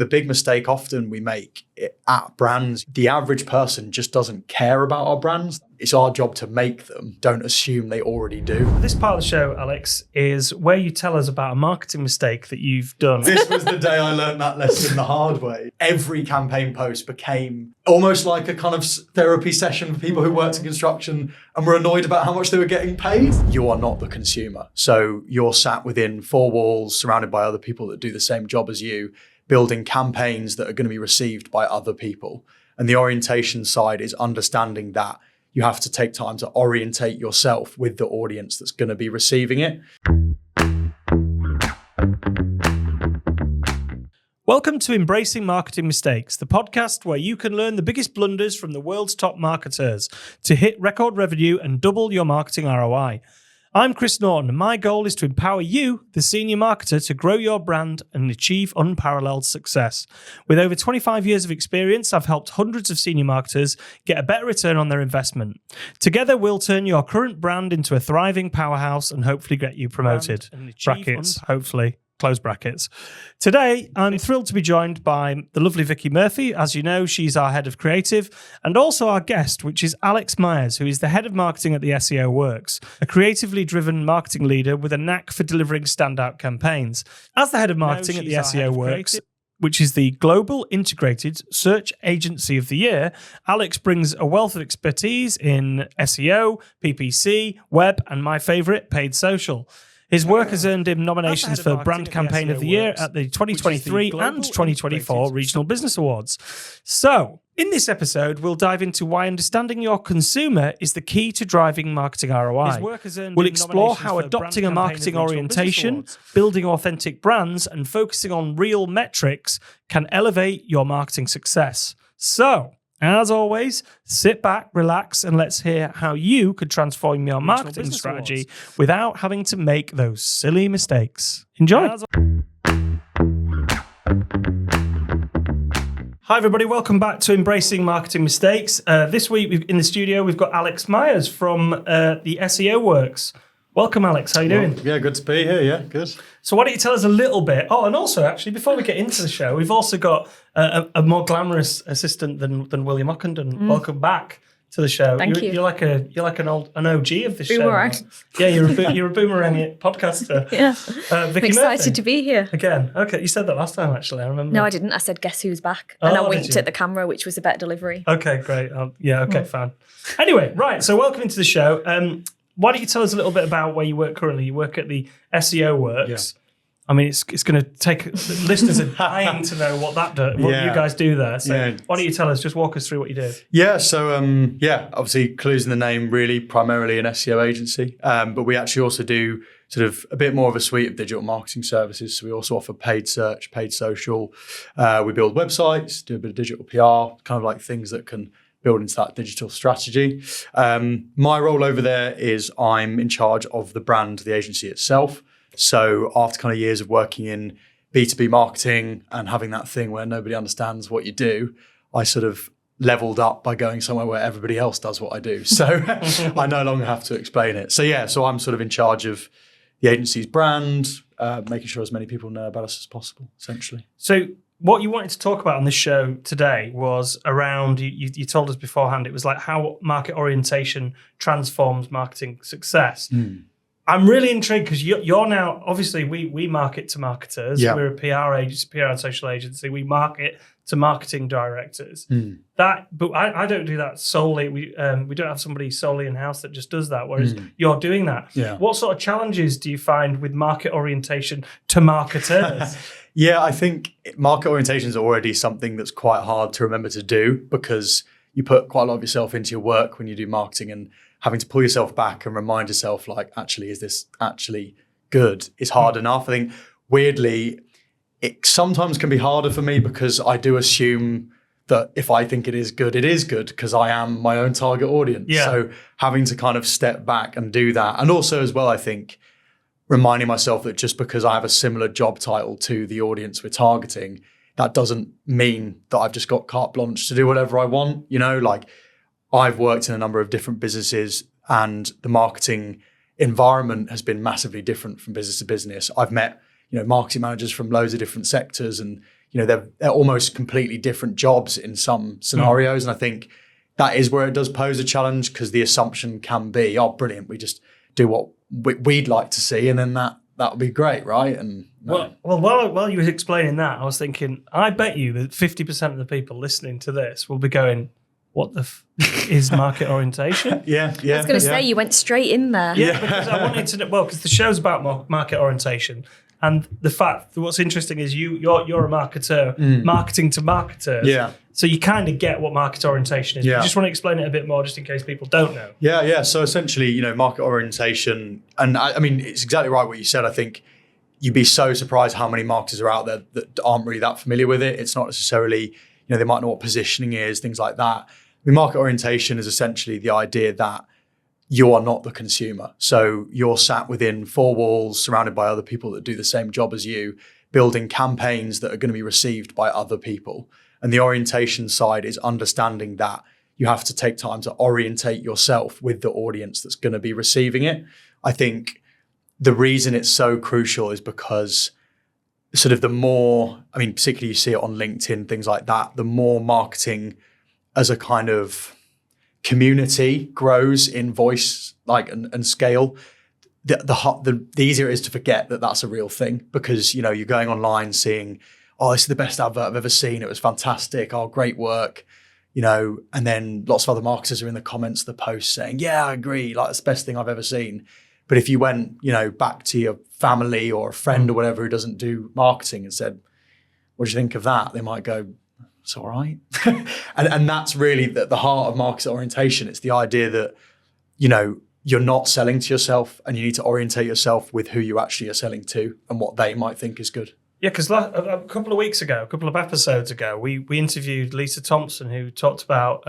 the big mistake often we make at brands, the average person just doesn't care about our brands. It's our job to make them. Don't assume they already do. This part of the show, Alex, is where you tell us about a marketing mistake that you've done. This was the day I learned that lesson the hard way. Every campaign post became almost like a kind of therapy session for people who worked in construction and were annoyed about how much they were getting paid. You are not the consumer. So you're sat within four walls, surrounded by other people that do the same job as you, building campaigns that are going to be received by other people. And the orientation side is understanding that you have to take time to orientate yourself with the audience that's going to be receiving it. Welcome to Embracing Marketing Mistakes, the podcast where you can learn the biggest blunders from the world's top marketers to hit record revenue and double your marketing ROI. I'm Chris Norton, and my goal is to empower you, the senior marketer, to grow your brand and achieve unparalleled success. With over 25 years of experience, I've helped hundreds of senior marketers get a better return on their investment. Together, we'll turn your current brand into a thriving powerhouse and hopefully get you promoted. Brackets, hopefully. Close brackets. Today, I'm thrilled to be joined by the lovely Vicky Murphy. As you know, she's our head of creative, and also our guest, which is Alex Myers, who is the head of marketing at the SEO Works, a creatively driven marketing leader with a knack for delivering standout campaigns. As the head of marketing at the SEO Works, which is the Global Integrated Search Agency of the Year, Alex brings a wealth of expertise in SEO, PPC, web, and my favorite, paid social. His work has earned him nominations for Brand Campaign of the Year at the 2023 and 2024 Regional Business Awards. So, in this episode, we'll dive into why understanding your consumer is the key to driving marketing ROI. We'll explore how adopting a marketing orientation, building authentic brands, and focusing on real metrics can elevate your marketing success. So, as always, sit back, relax, and let's hear how you could transform your marketing strategy without having to make those silly mistakes. Enjoy. Hi, everybody. Welcome back to Embracing Marketing Mistakes. This week in the studio, we've got Alex Myers from the SEO Works. Welcome, Alex. How you doing? Yeah, good to be here. Yeah, good. So why don't you tell us a little bit? Oh, and also, actually, before we get into the show, we've also got a more glamorous assistant than William Ockenden. Welcome back to the show. Thank you. You're like an OG of this Boomerang. show. Yeah, you're a boomerang podcaster. Yeah. Vicky I'm excited Murphy. to be here. Again. Okay, you said that last time, actually. I remember. No, I didn't. I said, guess who's back? And I did winked you? at the camera, which was a better delivery. Okay, great. Fine. Anyway, right. So welcome into the show. Why don't you tell us a little bit about where you work currently? You work at the SEO Works. Yeah. I mean, it's going to take listeners are dying to know what you guys do there. So why don't you tell us? Just walk us through what you do. Yeah. So obviously, clues in the name. Really, primarily an SEO agency, but we actually also do sort of a bit more of a suite of digital marketing services. So we also offer paid search, paid social. We build websites, do a bit of digital PR, kind of like things that can build into that digital strategy. My role over there is I'm in charge of the brand, the agency itself. So after kind of years of working in B2B marketing and having that thing where nobody understands what you do, I sort of leveled up by going somewhere where everybody else does what I do. So I no longer have to explain it. So I'm sort of in charge of the agency's brand, making sure as many people know about us as possible, essentially. So what you wanted to talk about on this show today was around, you told us beforehand, it was like how market orientation transforms marketing success. I'm really intrigued because you're now, obviously we market to marketers. Yeah. We're a PR agency, PR and social agency. We market to marketing directors. But I don't do that solely. We don't have somebody solely in-house that just does that, whereas you're doing that. Yeah. What sort of challenges do you find with market orientation to marketers? Yeah, I think market orientation is already something that's quite hard to remember to do because you put quite a lot of yourself into your work when you do marketing, and having to pull yourself back and remind yourself, like, actually, is this actually good? Is hard enough. I think, weirdly, it sometimes can be harder for me because I do assume that if I think it is good because I am my own target audience. Yeah. So having to kind of step back and do that. And also as well, I think, reminding myself that just because I have a similar job title to the audience we're targeting, that doesn't mean that I've just got carte blanche to do whatever I want. You know, like, I've worked in a number of different businesses and the marketing environment has been massively different from business to business. I've met, marketing managers from loads of different sectors, and, they're almost completely different jobs in some scenarios. And I think that is where it does pose a challenge, because the assumption can be, oh, brilliant, we just do what we'd like to see, and then that would be great, right? And well, while you were explaining that, I was thinking, I bet you that 50% of the people listening to this will be going, what the is market orientation? Yeah. I was going to say, you went straight in there. Yeah, because I wanted to know, because the show's about market orientation. And the fact that what's interesting is you're a marketer, marketing to marketers. Yeah. So you kind of get what market orientation is. Yeah. You just want to explain it a bit more, just in case people don't know. Yeah. So essentially, market orientation, and I mean, it's exactly right what you said. I think you'd be so surprised how many marketers are out there that aren't really that familiar with it. It's not necessarily, they might know what positioning is, things like that. I mean, market orientation is essentially the idea that you are not the consumer. So you're sat within four walls, surrounded by other people that do the same job as you, building campaigns that are going to be received by other people. And the orientation side is understanding that you have to take time to orientate yourself with the audience that's going to be receiving it. I think the reason it's so crucial is because sort of the more, I mean, particularly you see it on LinkedIn, things like that, the more marketing as a kind of community grows in voice, and scale, the easier it is to forget that that's a real thing, because you're going online seeing, oh, this is the best advert I've ever seen, it was fantastic, oh, great work, and then lots of other marketers are in the comments of the post saying, yeah, I agree, like, it's the best thing I've ever seen. But if you went back to your family or a friend or whatever who doesn't do marketing and said, what do you think of that, they might go, it's all right. and that's really the heart of market orientation. It's the idea that, you're not selling to yourself, and you need to orientate yourself with who you actually are selling to and what they might think is good. Yeah, because a couple of episodes ago, we interviewed Lisa Thompson, who talked about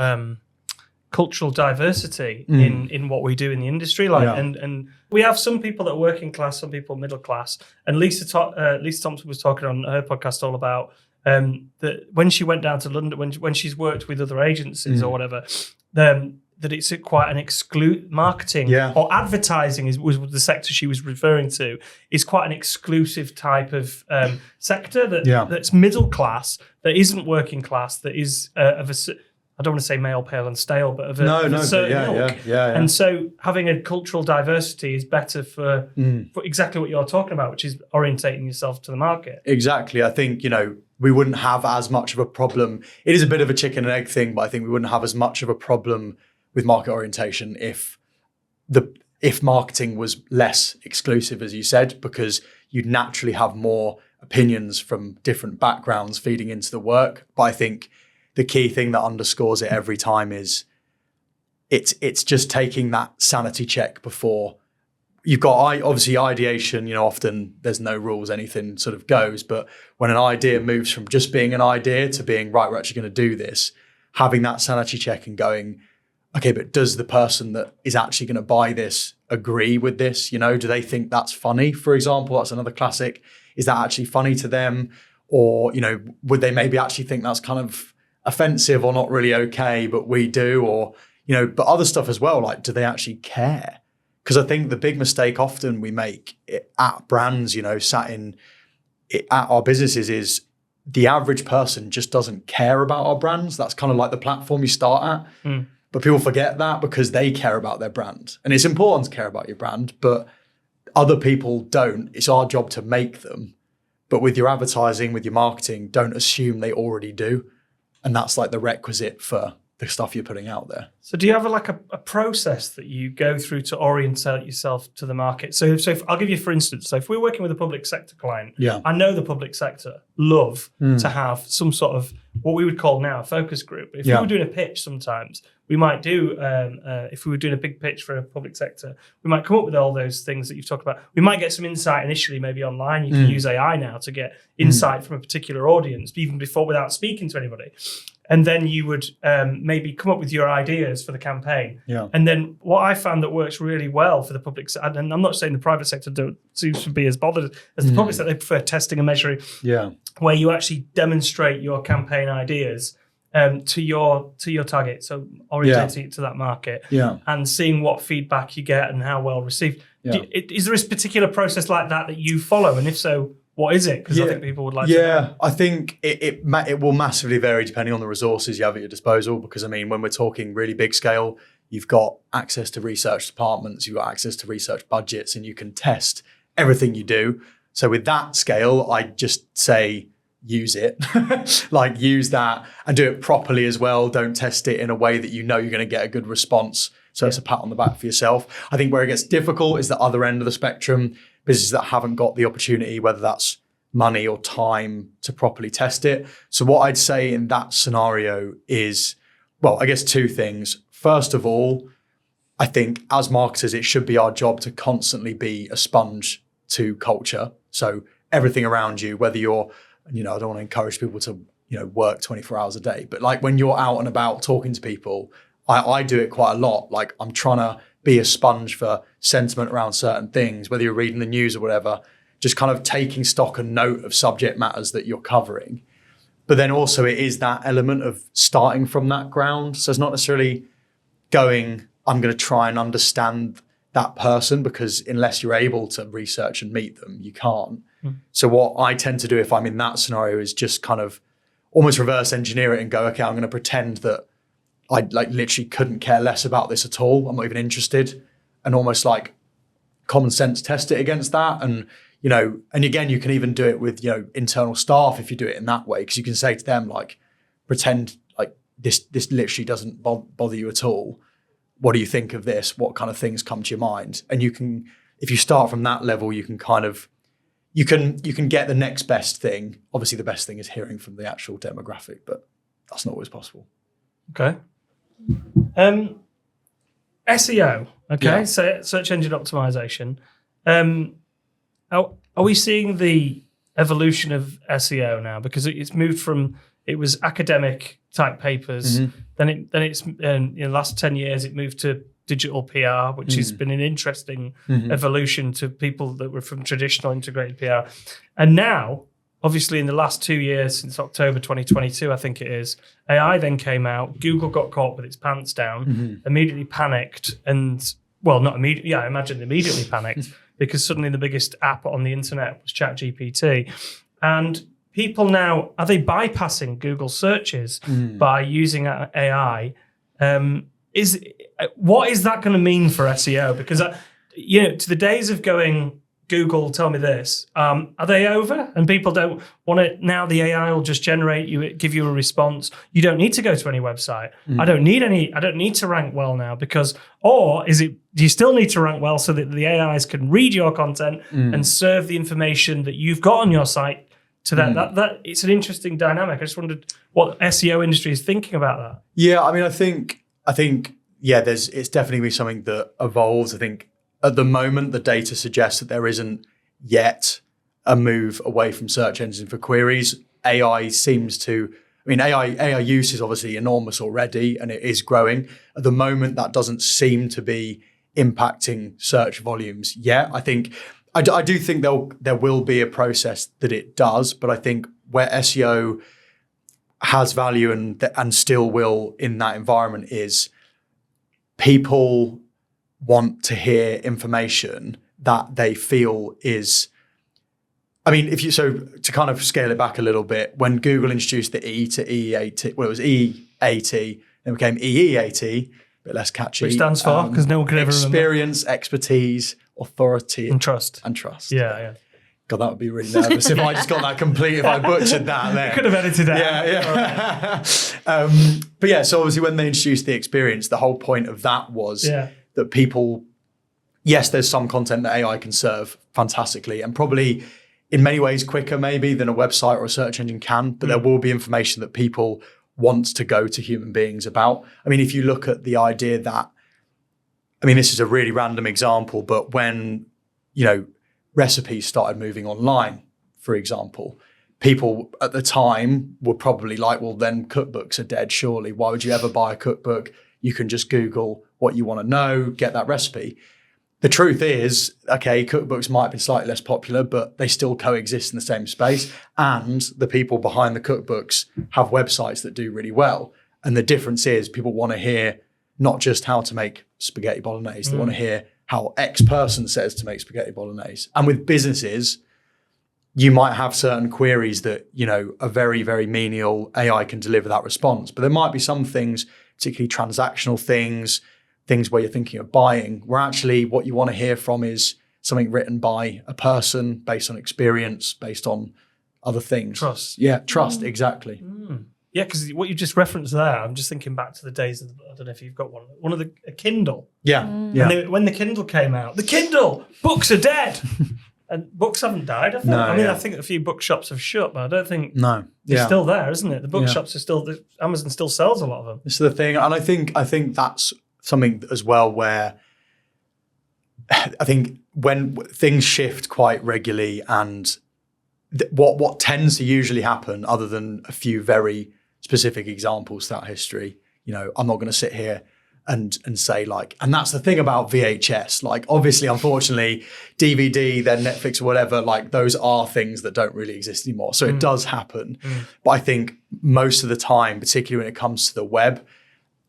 cultural diversity in what we do in the industry. And we have some people that are working class, some people middle class. And Lisa Thompson was talking on her podcast all about that when she went down to London, when she's worked with other agencies or whatever, that it's quite an marketing or advertising was the sector she was referring to, is quite an exclusive type of sector that's middle class, that isn't working class, that is of a, I don't want to say male, pale and stale, but of a certain ilk. Yeah. And so having a cultural diversity is better for exactly what you're talking about, which is orientating yourself to the market. Exactly. I think, we wouldn't have as much of a problem. It is a bit of a chicken and egg thing, but I think we wouldn't have as much of a problem with market orientation if marketing was less exclusive, as you said, because you'd naturally have more opinions from different backgrounds feeding into the work. But I think the key thing that underscores it every time is it's just taking that sanity check before. You've got obviously ideation, often there's no rules, anything sort of goes. But when an idea moves from just being an idea to being, right, we're actually going to do this, having that sanity check and going, okay, but does the person that is actually going to buy this agree with this? Do they think that's funny? For example, that's another classic. Is that actually funny to them? Or, would they maybe actually think that's kind of offensive or not really okay, but we do? Or, but other stuff as well, like, do they actually care? Because I think the big mistake often we make at brands, sat in at our businesses, is the average person just doesn't care about our brands. That's kind of like the platform you start at. But people forget that because they care about their brand. And it's important to care about your brand, but other people don't. It's our job to make them. But with your advertising, with your marketing, don't assume they already do. And that's like the requisite for the stuff you're putting out there. So do you have a process that you go through to orientate yourself to the market? So if I'll give you, for instance, so if we're working with a public sector client, I know the public sector love to have some sort of what we would call now a focus group. If we were doing a pitch sometimes, we might do, if we were doing a big pitch for a public sector, we might come up with all those things that you've talked about. We might get some insight initially, maybe online. You can use AI now to get insight from a particular audience, even before, without speaking to anybody. And then you would maybe come up with your ideas for the campaign. Yeah. And then what I found that works really well for the public sector, and I'm not saying the private sector don't seem to be as bothered as the public sector, they prefer testing and measuring, where you actually demonstrate your campaign ideas to your target, so orientating it to that market, and seeing what feedback you get and how well received. Is there a particular process like that you follow? And if so, what is it? Because I think people would like to know. Yeah, I think it will massively vary depending on the resources you have at your disposal. Because I mean, when we're talking really big scale, you've got access to research departments, you've got access to research budgets, and you can test everything you do. So with that scale, I just say use it, like use that and do it properly as well. Don't test it in a way that you know you're going to get a good response. So it's a pat on the back for yourself. I think where it gets difficult is the other end of the spectrum, businesses that haven't got the opportunity, whether that's money or time to properly test it. So what I'd say in that scenario is, well, I guess two things. First of all, I think as marketers, it should be our job to constantly be a sponge to culture. So everything around you, whether you're, I don't want to encourage people to, work 24 hours a day, but like when you're out and about talking to people, I do it quite a lot. Like I'm trying to be a sponge for sentiment around certain things, whether you're reading the news or whatever, just kind of taking stock and note of subject matters that you're covering. But then also it is that element of starting from that ground. So it's not necessarily going, I'm going to try and understand that person, because unless you're able to research and meet them, you can't. So what I tend to do if I'm in that scenario is just kind of almost reverse engineer it and go, okay, I'm going to pretend that I literally couldn't care less about this at all. I'm not even interested, and almost like common sense test it against that. And, and again, you can even do it with, internal staff if you do it in that way, because you can say to them, like, pretend like this literally doesn't bother you at all. What do you think of this? What kind of things come to your mind? And you can, if you start from that level, you can kind of, you can get the next best thing. Obviously, the best thing is hearing from the actual demographic, but that's not always possible. Okay. SEO. Okay. Yeah. So search engine optimization. Are we seeing the evolution of SEO now? Because it's moved from, it was academic type papers. Then it's in the last 10 years, it moved to digital PR, which has been an interesting evolution to people that were from traditional integrated PR. And now, obviously in the last 2 years, since October 2022, I think it is, AI then came out, Google got caught with its pants down, immediately panicked and, well, not immediately, yeah, I imagine immediately panicked because suddenly the biggest app on the internet was ChatGPT. And people now, are they bypassing Google searches by using AI? What is that going to mean for SEO? Because, to the days of going, Google, tell me this, are they over? And people don't want it now. The AI will just give you a response. You don't need to go to any website. I don't need to rank well now do you still need to rank well so that the AIs can read your content and serve the information that you've got on your site to that? That it's an interesting dynamic. I just wondered what SEO industry is thinking about that. Yeah, I mean, I think it's definitely something that evolves. I think at the moment, the data suggests that there isn't yet a move away from search engines for queries. AI use is obviously enormous already, and it is growing. At the moment, that doesn't seem to be impacting search volumes yet. I do think there will be a process that it does, but I think where SEO has value and still will in that environment is people want to hear information that they feel is, to kind of scale it back a little bit, when Google introduced the E to EAT, well, it was EAT, then it became EEAT, a bit less catchy. Which stands for, because no one can ever remember. Experience, expertise, authority. And trust. Yeah. God, that would be really nervous if I just got that complete, if I butchered that there. You could have edited that. Yeah. But yeah, so obviously when they introduced the experience, the whole point of that was that people, yes, there's some content that AI can serve fantastically and probably in many ways quicker maybe than a website or a search engine can, but there will be information that people want to go to human beings about. I mean, if you look at the idea that, this is a really random example, but when, recipes started moving online, for example, people at the time were probably like, well, then cookbooks are dead, surely. Why would you ever buy a cookbook? You can just Google what you want to know, get that recipe. The truth is, okay, cookbooks might be slightly less popular, but they still coexist in the same space. And the people behind the cookbooks have websites that do really well. And the difference is people want to hear not just how to make spaghetti bolognese, they want to hear how X person says to make spaghetti bolognese. And with businesses, you might have certain queries that, are very, very menial. AI can deliver that response. But there might be some things, particularly transactional things where you're thinking of buying, where actually what you want to hear from is something written by a person based on experience, based on other things. Trust. Yeah, trust, exactly. Yeah, because what you just referenced there, I'm just thinking back to the days of, I don't know if you've got one of a Kindle. Yeah. When the Kindle came out, books are dead. And books haven't died, have they? No, I think a few bookshops have shut, but I don't think they're still there, isn't it? The bookshops are still, Amazon still sells a lot of them. This is the thing. And I think that's something as well where I think when things shift quite regularly and what tends to usually happen, other than a few very specific examples throughout history, I'm not going to sit here and say and that's the thing about VHS. Obviously, unfortunately, DVD, then Netflix or whatever, those are things that don't really exist anymore. So it does happen. But I think most of the time, particularly when it comes to the web,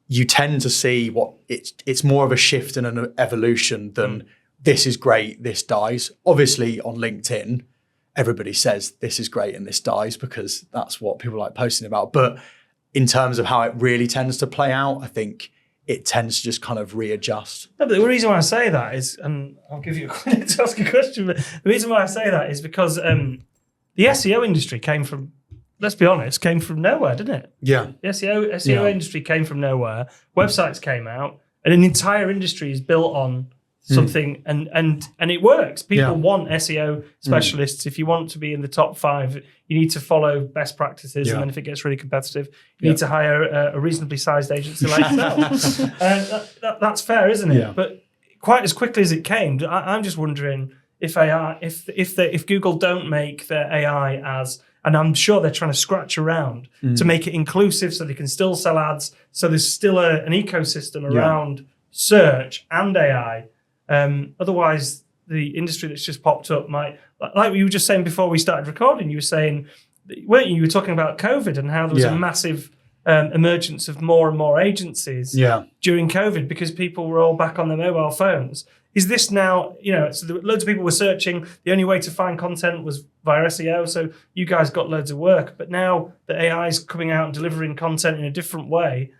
you tend to see it's more of a shift and an evolution than this is great, this dies. Obviously on LinkedIn, everybody says this is great and this dies because that's what people like posting about. But in terms of how it really tends to play out, I think it tends to just kind of readjust. No, but the reason why I say that is, and I'll give you a minute to ask a question, but the reason why I say that is because the SEO industry came from, let's be honest, came from nowhere, didn't it? Yeah. The SEO industry came from nowhere. Websites came out, and an entire industry is built on something, and it works. People want SEO specialists. If you want to be in the top 5, you need to follow best practices, and then if it gets really competitive, you need to hire a reasonably sized agency like yourself. That's fair, isn't it? Yeah. But quite as quickly as it came, I'm just wondering if AI, if Google don't make their AI as, and I'm sure they're trying to scratch around to make it inclusive so they can still sell ads. So there's still an ecosystem around search and AI. Otherwise, the industry that's just popped up might, like you were just saying before we started recording, you were saying, weren't you? You were talking about COVID and how there was a massive emergence of more and more agencies during COVID because people were all back on their mobile phones. Is this now, so loads of people were searching. The only way to find content was via SEO. So you guys got loads of work. But now the AI is coming out and delivering content in a different way.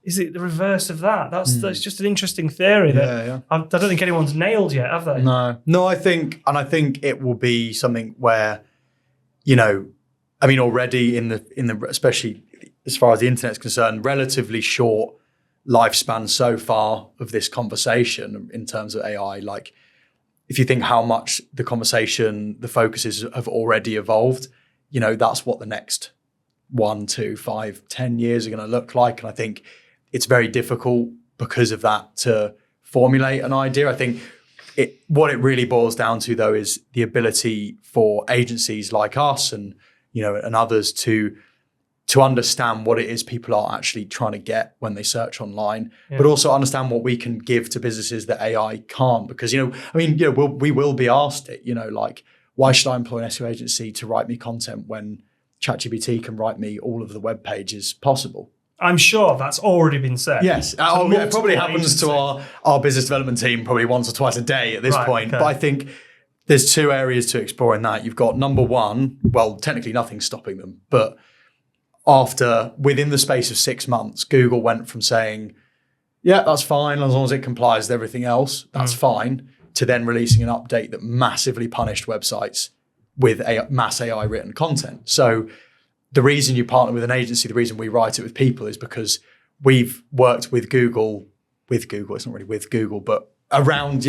Is it the reverse of that? That's just an interesting theory that I don't think anyone's nailed yet, have they? No, I think it will be something where, already in the especially as far as the internet's concerned, relatively short lifespan so far of this conversation in terms of AI. If you think how much the conversation, the focuses have already evolved, that's what the next 1, 2, 5, 10 years are going to look like. And I think it's very difficult because of that to formulate an idea. I think what it really boils down to, though, is the ability for agencies like us and and others to understand what it is people are actually trying to get when they search online, but also understand what we can give to businesses that AI can't. Because we will be asked it. Why should I employ an SEO agency to write me content when ChatGPT can write me all of the web pages possible? I'm sure that's already been said. Yes. It probably happens to our business development team probably once or twice a day at this point. Okay. But I think there's 2 areas to explore in that. You've got number 1, well, technically nothing's stopping them. But within the space of 6 months, Google went from saying, yeah, that's fine, as long as it complies with everything else, that's fine, to then releasing an update that massively punished websites with mass AI written content. So the reason you partner with an agency, the reason we write it with people is because we've worked with Google, it's not really with Google, but around,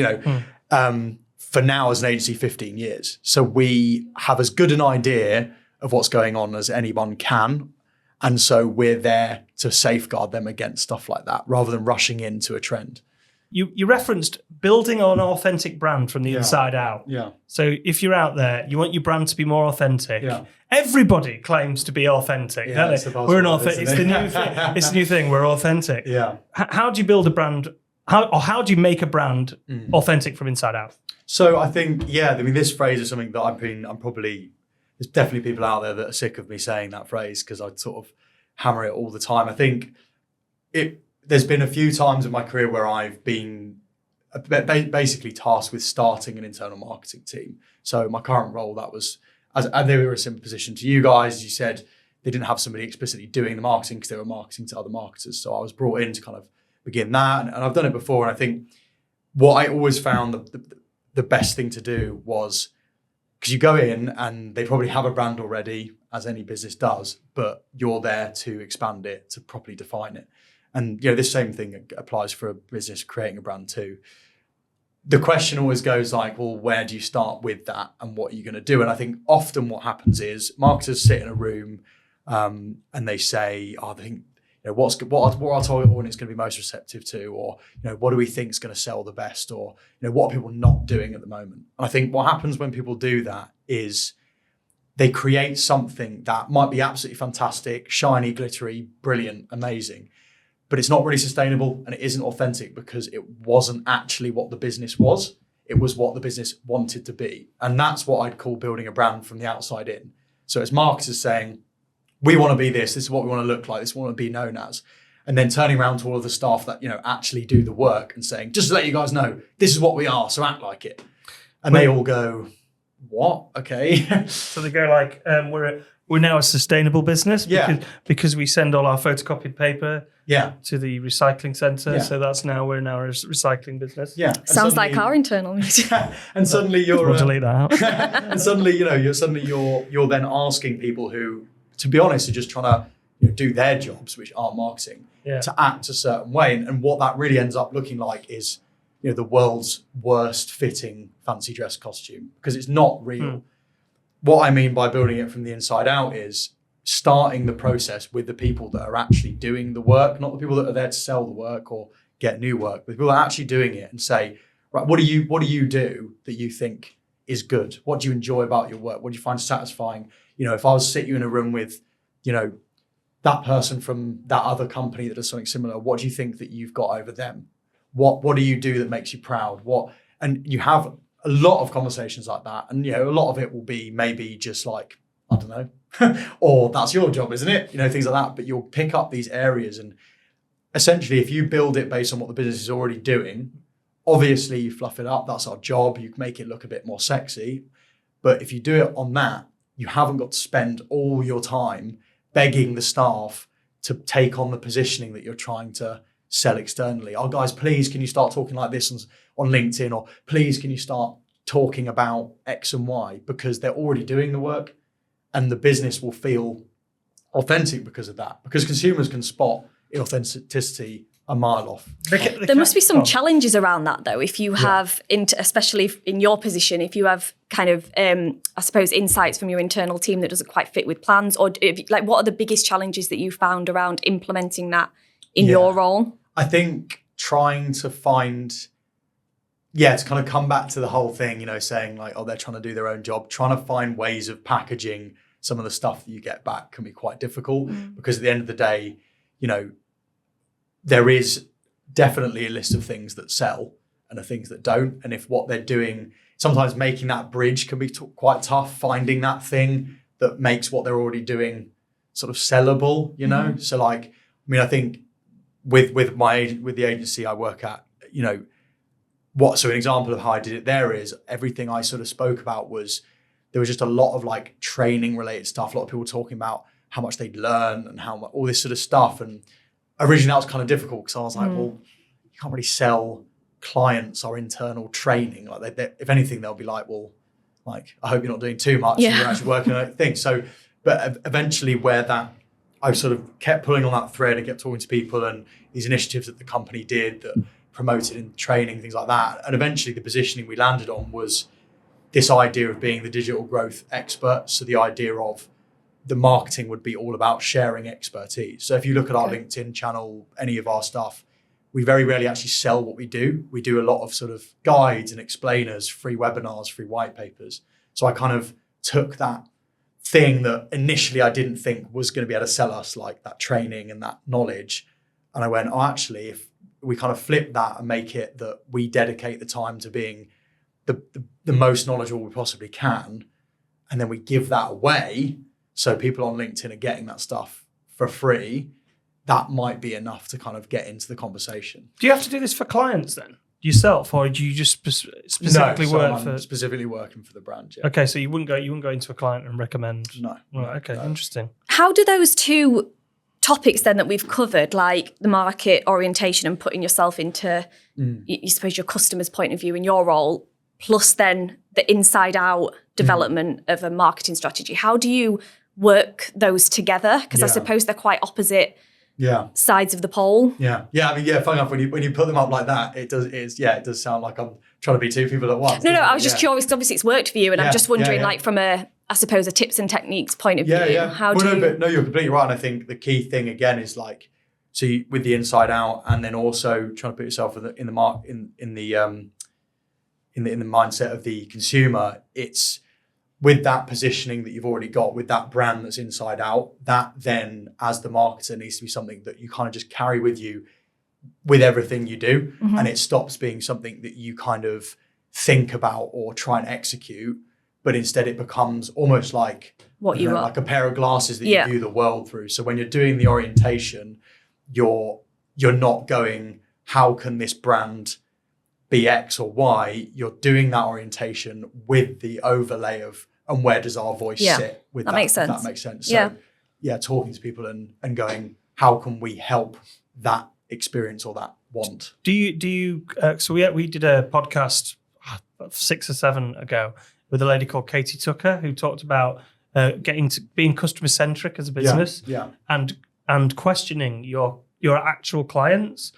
for now as an agency, 15 years. So we have as good an idea of what's going on as anyone can. And so we're there to safeguard them against stuff like that rather than rushing into a trend. You referenced building an authentic brand from the inside out. Yeah. So if you're out there, you want your brand to be more authentic. Yeah. Everybody claims to be authentic. Yeah, We're an authentic. It's the new thing. It's the new thing. We're authentic. Yeah. How do you build a brand? How do you make a brand authentic from inside out? So I think, this phrase is something that there's definitely people out there that are sick of me saying that phrase because I sort of hammer it all the time. I think there's been a few times in my career where I've been basically tasked with starting an internal marketing team. So my current role, that was and they were a similar position to you guys. You said they didn't have somebody explicitly doing the marketing because they were marketing to other marketers. So I was brought in to kind of begin that. And I've done it before. And I think what I always found the best thing to do was, because you go in and they probably have a brand already, as any business does, but you're there to expand it, to properly define it. And this same thing applies for a business creating a brand too. The question always goes like, well, where do you start with that and what are you going to do? And I think often what happens is marketers sit in a room and they say, I think, what our target audience going to be most receptive to, or what do we think is going to sell the best, or what are people not doing at the moment? And I think what happens when people do that is they create something that might be absolutely fantastic, shiny, glittery, brilliant, amazing, but it's not really sustainable and it isn't authentic because it wasn't actually what the business was. It was what the business wanted to be. And that's what I'd call building a brand from the outside in. So it's marketers saying, we want to be this is what we want to look like, this is what we want to be known as. And then turning around to all of the staff that, actually do the work and saying, just to let you guys know, this is what we are, so act like it. And they all go, what? Okay. So they go like, we're now a sustainable business because we send all our photocopied paper to the recycling centre. Yeah. So we're now a recycling business. Yeah. Sounds like our internal meeting. And suddenly you're we'll delete that out. And suddenly, you're then asking people who, to be honest, are just trying to do their jobs, which aren't marketing, to act a certain way. And what that really ends up looking like is, the world's worst fitting fancy dress costume, because it's not real. What I mean by building it from the inside out is starting the process with the people that are actually doing the work, not the people that are there to sell the work or get new work, but the people that are actually doing it and say, right, what do you do that you think is good? What do you enjoy about your work? What do you find satisfying? If I was to sit you in a room with, that person from that other company that does something similar, what do you think that you've got over them? What do you do that makes you proud? And you have a lot of conversations like that. And, a lot of it will be maybe just like, I don't know, or that's your job, isn't it? Things like that. But you'll pick up these areas. And essentially, if you build it based on what the business is already doing, obviously you fluff it up. That's our job. You can make it look a bit more sexy. But if you do it on that, you haven't got to spend all your time begging the staff to take on the positioning that you're trying to sell externally. Oh, guys, please, can you start talking like this on LinkedIn? Or please, can you start talking about X and Y? Because they're already doing the work and the business will feel authentic because of that. Because consumers can spot inauthenticity a mile off. There must be some challenges around that, though, if you have, especially in your position, if you have kind of, I suppose, insights from your internal team that doesn't quite fit with plans, or what are the biggest challenges that you found around implementing that in your role? I think trying to find, to kind of come back to the whole thing, saying like, oh, they're trying to do their own job, trying to find ways of packaging some of the stuff that you get back can be quite difficult because at the end of the day, there is definitely a list of things that sell and the things that don't. And if what they're doing, sometimes making that bridge can be quite tough, finding that thing that makes what they're already doing sort of sellable, So like, I think with the agency I work at, so an example of how I did it there is everything I sort of spoke about was, there was just a lot of like training related stuff, a lot of people talking about how much they'd learn and how much, all this sort of stuff. And originally that was kind of difficult because I was like, well, you can't really sell clients our internal training. Like if anything, they'll be like, well, like, I hope you're not doing too much and you're actually working on things. So, but eventually where that, I sort of kept pulling on that thread and kept talking to people and these initiatives that the company did that promoted in training, things like that. And eventually the positioning we landed on was this idea of being the digital growth expert. So the idea of the marketing would be all about sharing expertise. So if you look at our LinkedIn channel, any of our stuff, we very rarely actually sell what we do. We do a lot of sort of guides and explainers, free webinars, free white papers. So I kind of took that thing that initially I didn't think was going to be able to sell us, like that training and that knowledge. And I went, oh, actually, if we kind of flip that and make it that we dedicate the time to being the most knowledgeable we possibly can, and then we give that away, so people on LinkedIn are getting that stuff for free, that might be enough to kind of get into the conversation. Do you have to do this for clients then? yourself, or do you just specifically work I'm for? specifically working for the brand? Yeah. Okay, so you wouldn't go into a client and recommend. No. Right. Okay. No. Interesting. How do those two topics then that we've covered, like the market orientation and putting yourself into, you suppose, your customer's point of view in your role, plus then the inside out development of a marketing strategy, how do you work those together? Because I suppose they're quite opposite sides of the pole. Yeah. I mean, funny enough, when you put them up like that, it does sound like I'm trying to be two people at once. No, I was just curious because obviously it's worked for you, and I'm just wondering, like from a tips and techniques point of view, how do you? No, you're completely right. And I think the key thing again is like, with the inside out, and then also trying to put yourself in the mindset of the consumer. It's with that positioning that you've already got, with that brand that's inside out, that then as the marketer needs to be something that you kind of just carry with you with everything you do. And it stops being something that you kind of think about or try and execute, but instead it becomes almost like like a pair of glasses that you view the world through. So when you're doing the orientation, you're not going, how can this brand be X or Y? You're doing that orientation with the overlay of, and where does our voice sit with that? Makes sense. That makes sense. So talking to people and going, how can we help that experience or that want? Do you? So we did a podcast 6 or 7 ago with a lady called Katie Tucker, who talked about getting to being customer centric as a business, and questioning your actual clients.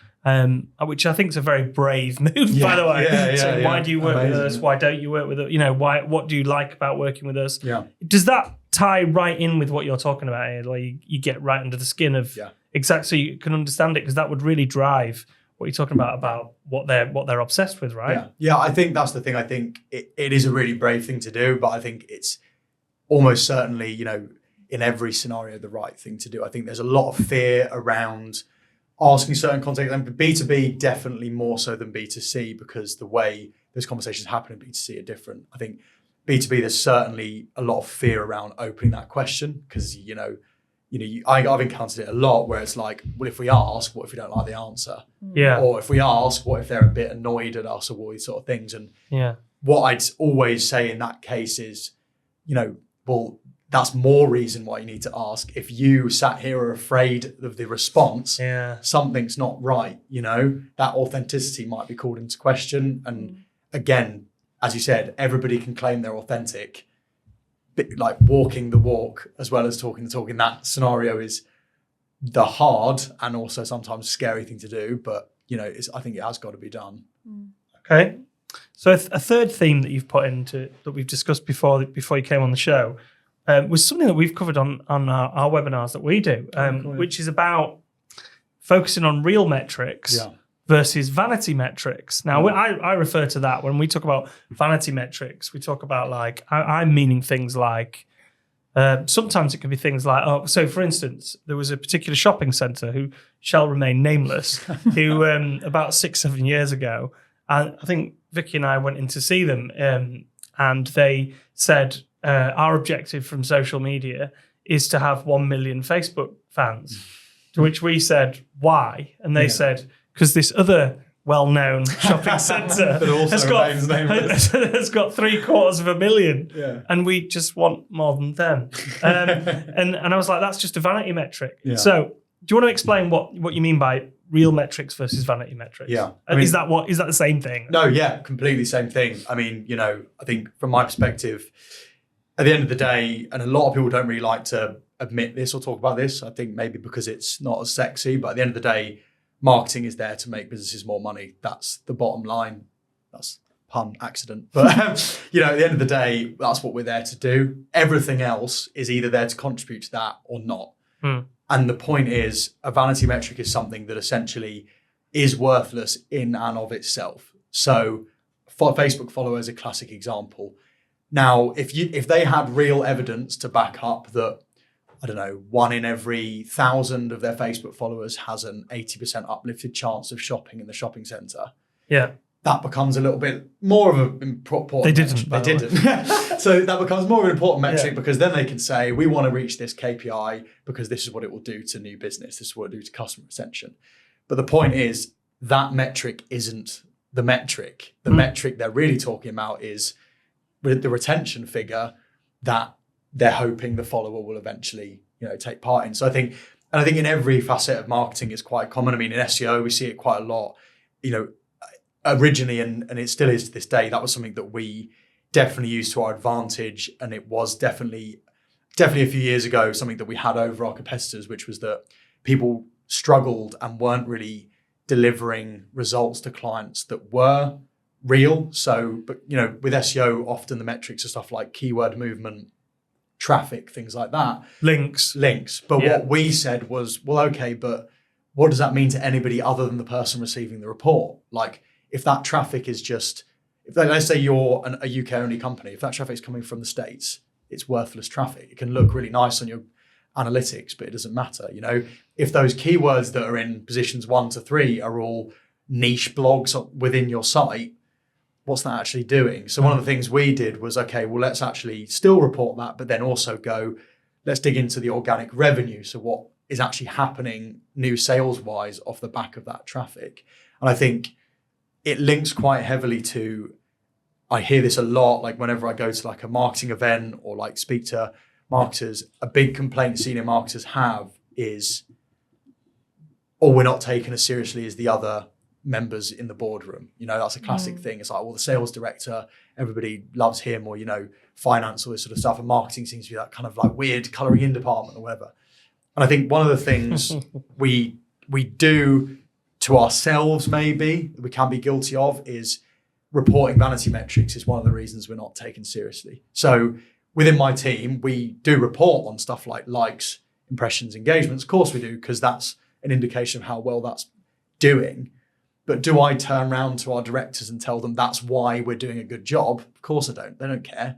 Which I think is a very brave move, by the way. So why do you work with us? Why don't you work with us? What do you like about working with us? Yeah. Does that tie right in with what you're talking about here? Like you get right under the skin of exactly, so you can understand it, because that would really drive what you're talking about what they're obsessed with, right? Yeah, I think that's the thing. I think it is a really brave thing to do, but I think it's almost certainly, in every scenario, the right thing to do. I think there's a lot of fear around asking certain context, and B2B definitely more so than B2C, because the way those conversations happen in B2C are different. I think B2B, there's certainly a lot of fear around opening that question, because I've encountered it a lot where it's like, well, if we ask, what if we don't like the answer? Yeah. Or if we ask, what if they're a bit annoyed at us, or all these sort of things? And what I'd always say in that case is, well, that's more reason why you need to ask. If you sat here are afraid of the response, something's not right. That authenticity might be called into question. And again, as you said, everybody can claim they're authentic, but like walking the walk as well as talking the talk in that scenario is the hard and also sometimes scary thing to do. But, I think it has got to be done. Okay. So a third theme that you've put into, that we've discussed before you came on the show, was something that we've covered on our webinars that we do, which is about focusing on real metrics versus vanity metrics. Now, I refer to that when we talk about vanity metrics, we talk about like, I'm meaning things like, sometimes it can be things like, so for instance, there was a particular shopping centre who shall remain nameless, who about 6-7 years ago, I think Vicky and I went in to see them, and they said, our objective from social media is to have 1 million Facebook fans. To which we said, why? And they said, because this other well-known shopping centre has got 750,000, and we just want more than them. And I was like, that's just a vanity metric. Yeah. So do you want to explain what you mean by real metrics versus vanity metrics? Yeah. Is that the same thing? No, yeah, completely same thing. I mean, I think from my perspective, at the end of the day, and a lot of people don't really like to admit this or talk about this, I think maybe because it's not as sexy, but at the end of the day, marketing is there to make businesses more money. That's the bottom line. That's pun accident. But, at the end of the day, that's what we're there to do. Everything else is either there to contribute to that or not. And the point is, a vanity metric is something that essentially is worthless in and of itself. So Facebook followers, a classic example. Now, if they had real evidence to back up that, I don't know, 1 in every 1,000 of their Facebook followers has an 80% uplifted chance of shopping in the shopping centre, that becomes a little bit more of an important metric. They didn't. So that becomes more of an important metric because then they can say, we want to reach this KPI because this is what it will do to new business. This is what it will do to customer retention. But the point is that metric isn't the metric. The metric they're really talking about is the retention figure that they're hoping the follower will eventually, take part in. So I think in every facet of marketing it's quite common. I mean, in SEO, we see it quite a lot, originally, and it still is to this day. That was something that we definitely used to our advantage. And it was definitely a few years ago, something that we had over our competitors, which was that people struggled and weren't really delivering results to clients that were real. So, but with SEO, often the metrics are stuff like keyword movement, traffic, things like that. Links. But what we said was, well, okay, but what does that mean to anybody other than the person receiving the report? Like, if that traffic is just, let's say you're a UK only company, if that traffic is coming from the States, it's worthless traffic. It can look really nice on your analytics, but it doesn't matter. If those keywords that are in positions 1 to 3 are all niche blogs within your site, what's that actually doing? So one of the things we did was, okay, well, let's actually still report that, but then also let's dig into the organic revenue. So what is actually happening new sales wise off the back of that traffic? And I think it links quite heavily to, I hear this a lot, like whenever I go to like a marketing event or like speak to marketers, a big complaint senior marketers have is, we're not taken as seriously as the other members in the boardroom. That's a classic thing. It's like, well, the sales director, everybody loves him, or, finance, all this sort of stuff. And marketing seems to be that kind of like weird colouring in department or whatever. And I think one of the things we do to ourselves, maybe, that we can be guilty of, is reporting vanity metrics is one of the reasons we're not taken seriously. So within my team, we do report on stuff like likes, impressions, engagements. Of course we do, because that's an indication of how well that's doing. But do I turn around to our directors and tell them that's why we're doing a good job? Of course I don't. They don't care.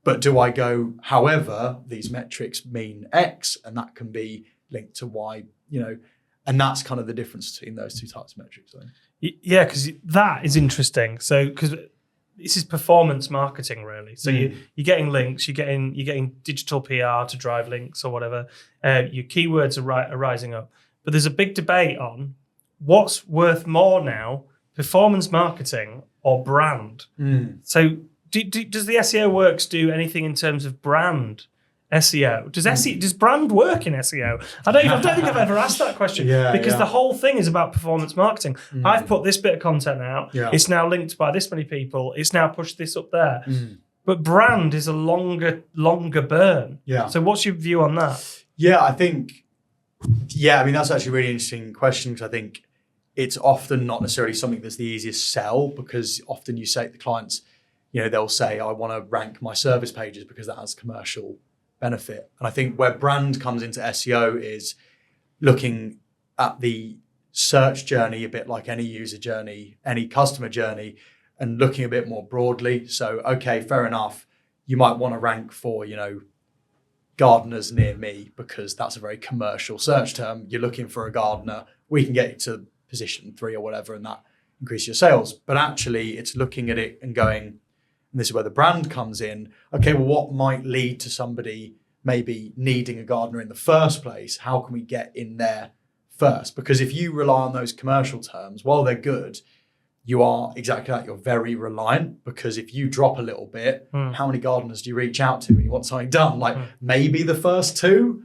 But do I go, however, these metrics mean X, and that can be linked to Y, and that's kind of the difference between those two types of metrics. Yeah, because that is interesting. So, because this is performance marketing, really. So you're getting links, you're getting digital PR to drive links or whatever. Your keywords are rising up. But there's a big debate on what's worth more now, performance marketing or brand. So does the SEO Works do anything in terms of brand SEO? Does brand work in SEO? I don't think I've ever asked that question, because the whole thing is about performance marketing. I've put this bit of content out. It's now linked by this many people. It's now pushed this up there. But brand is a longer burn. So what's your view on that? I think, that's actually a really interesting question, because I think it's often not necessarily something that's the easiest sell, because often you say to the clients, they'll say, I want to rank my service pages because that has commercial benefit. And I think where brand comes into SEO is looking at the search journey a bit like any user journey, any customer journey, and looking a bit more broadly. So, okay, fair enough. You might want to rank for, gardeners near me, because that's a very commercial search term. You're looking for a gardener. We can get you to position 3 or whatever, and that increase your sales. But actually it's looking at it and going, and this is where the brand comes in. Okay, well, what might lead to somebody maybe needing a gardener in the first place? How can we get in there first? Because if you rely on those commercial terms, while they're good, you are exactly that. You're very reliant, because if you drop a little bit, how many gardeners do you reach out to when you want something done? Like maybe the first 2,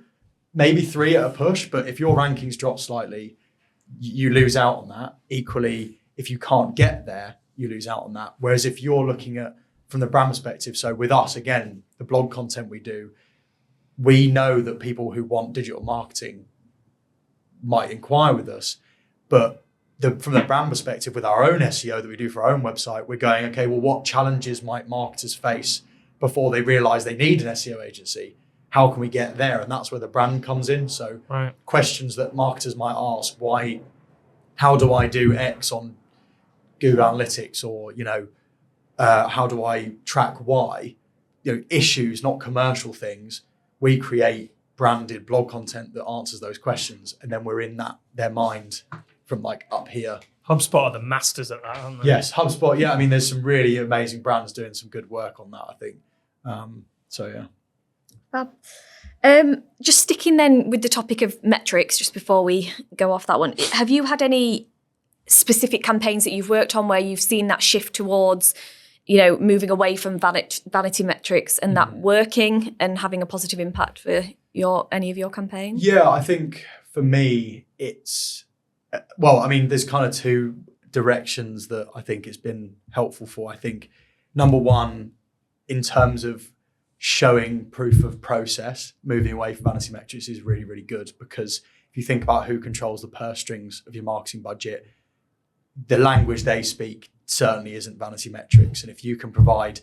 maybe 3 at a push, but if your rankings drop slightly, you lose out on that. Equally, if you can't get there, you lose out on that. Whereas if you're looking at from the brand perspective, so with us, again, the blog content we do, we know that people who want digital marketing might inquire with us, but from the brand perspective, with our own SEO that we do for our own website, we're going, okay, well, what challenges might marketers face before they realize they need an SEO agency? How can we get there? And that's where the brand comes in. So questions that marketers might ask, how do I do X on Google Analytics? Or, how do I track Y? Issues, not commercial things. We create branded blog content that answers those questions. And then we're in their mind from like up here. HubSpot are the masters at that, aren't they? Yes, HubSpot. Yeah, I mean, there's some really amazing brands doing some good work on that, I think. Just sticking then with the topic of metrics, just before we go off that one, have you had any specific campaigns that you've worked on where you've seen that shift towards, moving away from vanity metrics and that working and having a positive impact for any of your campaigns? Yeah, I think for me, it's, there's kind of two directions that I think it's been helpful for. I think number one, in terms of showing proof of process, moving away from vanity metrics is really, really good, because if you think about who controls the purse strings of your marketing budget, the language they speak certainly isn't vanity metrics. And if you can provide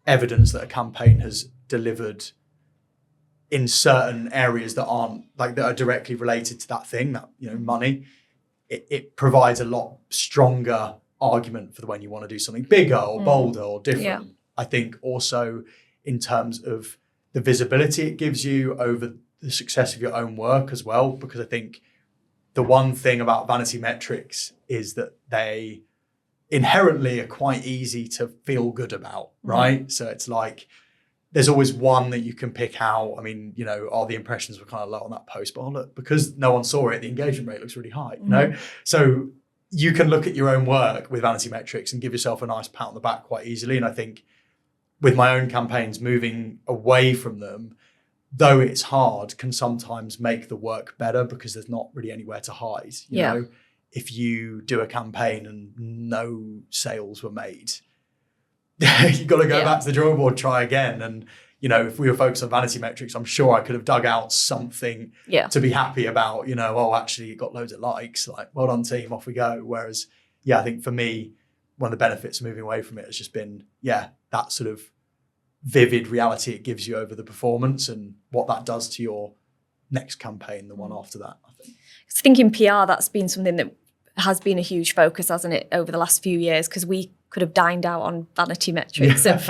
evidence that a campaign has delivered in certain areas that are directly related to that thing, that, money, it provides a lot stronger argument for when you want to do something bigger or bolder or different. Yeah. I think also in terms of the visibility it gives you over the success of your own work as well, because I think the one thing about vanity metrics is that they inherently are quite easy to feel good about, right? So it's like, there's always one that you can pick out. I mean, the impressions were kind of low on that post, but look, because no one saw it, the engagement rate looks really high, So you can look at your own work with vanity metrics and give yourself a nice pat on the back quite easily. And I think with my own campaigns, moving away from them, though it's hard, can sometimes make the work better because there's not really anywhere to hide. You know, if you do a campaign and no sales were made, you've got to go back to the drawing board, try again. And, if we were focused on vanity metrics, I'm sure I could have dug out something to be happy about, actually it got loads of likes, like, well done team, off we go. Whereas, I think for me, one of the benefits of moving away from it has just been, that sort of vivid reality it gives you over the performance and what that does to your next campaign, the one after that, I think. I think in PR, that's been something that has been a huge focus, hasn't it, over the last few years, because we could have dined out on vanity metrics of,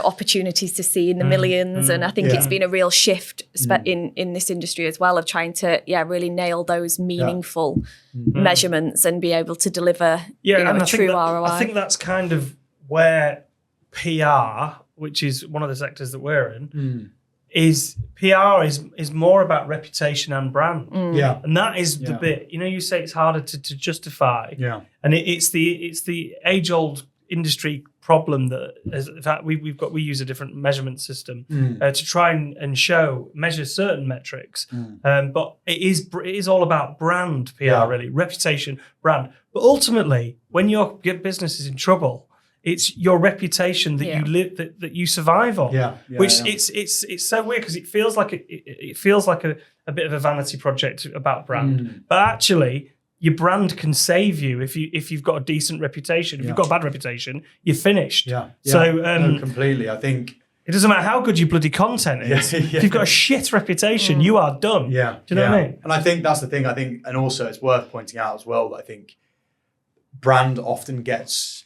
opportunities to see in the millions. And I think it's been a real shift in this industry as well, of trying to, really nail those meaningful measurements and be able to deliver a true ROI. I think that's kind of where PR, which is one of the sectors that we're in, is PR is more about reputation and brand. And that is the bit, you say it's harder to justify. And it's the age-old industry problem that, in fact, we use a different measurement system to try and measure certain metrics. But it is all about brand PR, really, reputation, brand. But ultimately, when your business is in trouble, it's your reputation that you live, that you survive on. It's so weird, because it feels like a bit of a vanity project about brand, but actually your brand can save you if you've got a decent reputation. If you've got a bad reputation, you're finished. So no, completely. I think it doesn't matter how good your bloody content is. If you've got a shit reputation, you are done. Do you know what I mean? And I think that's the thing. I think, and also it's worth pointing out as well that I think brand often gets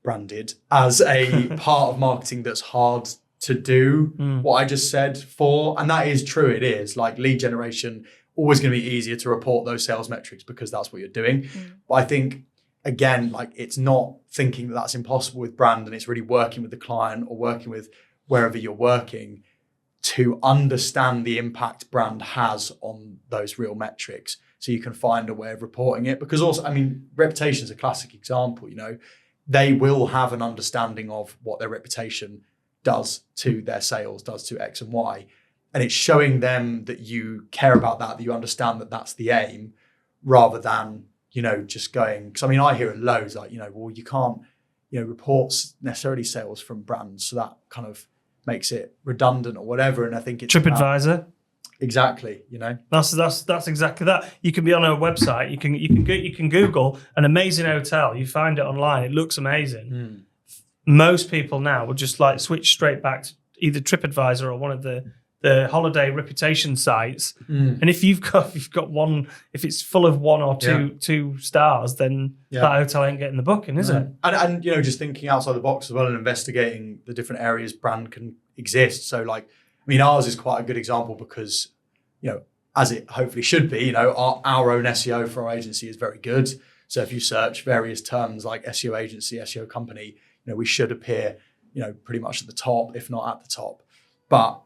branded as a part of marketing that's hard to do what I just said for. And that is true. It is like lead generation, always going to be easier to report those sales metrics because that's what you're doing. But I think, again, like, it's not thinking that that's impossible with brand, and it's really working with the client or working with wherever you're working to understand the impact brand has on those real metrics, so you can find a way of reporting it. Because also, I mean, reputation is a classic example. They will have an understanding of what their reputation does to their sales, does to X and Y. And it's showing them that you care about that you understand that that's the aim, rather than, just going, because I mean, I hear it loads, like, well, you can't, report necessarily sales from brands. So that kind of makes it redundant or whatever. And I think it's TripAdvisor. Exactly, That's exactly that. You can be on a website. You can Google an amazing hotel. You find it online. It looks amazing. Most people now will just like switch straight back to either TripAdvisor or one of the holiday reputation sites. And if you've got one, if it's full of one or two stars, then that hotel ain't getting the booking, is it? And just thinking outside the box as well and investigating the different areas brand can exist. So like, I mean, ours is quite a good example because, as it hopefully should be, our own SEO for our agency is very good. So if you search various terms like SEO agency, SEO company, we should appear, pretty much at the top, if not at the top. But